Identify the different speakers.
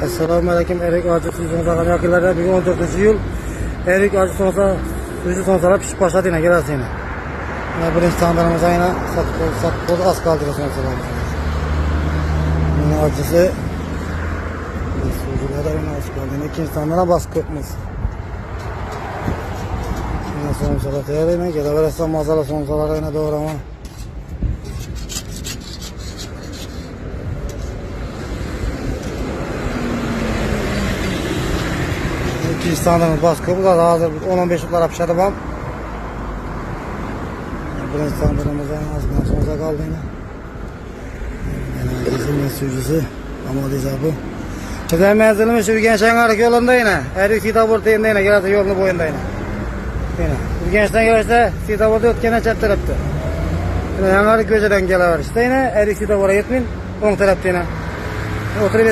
Speaker 1: Assalomu alaykum. Erik acı suyucuğumuza yakınlarda bugün 14 yıl. Erik acı suyucu sonralar pişip başladı yine gelirse yine. Birinci sandalımıza yine satıp az kaldı sonralar. Yine acısı suyuculara yine az kaldı. Yine ikinci sandala baskı etmez. Yine sonralar yine gelebilirse mazala sonralara yine doğru ama. İkinci sandalımız baskı. Bu da hazır 10-15 yıllar pişirdi bam. Birinci sandalımıza az sonra kaldı yine. Yani bizim sürücüsü Amadıyız abi. Güzel menzilimiz şu gençlerin arka yolunda yine. Her iki Sitabur'da yine gelirse yolunu boyunda yine. Yine. Bu gençten gelirse Sitabur'da ötkene çat tarafta. Yine yanları Göce'den geliver işte yine. Her iki Sitabur'a gitmeyin. 10 tarafta yine. Oturup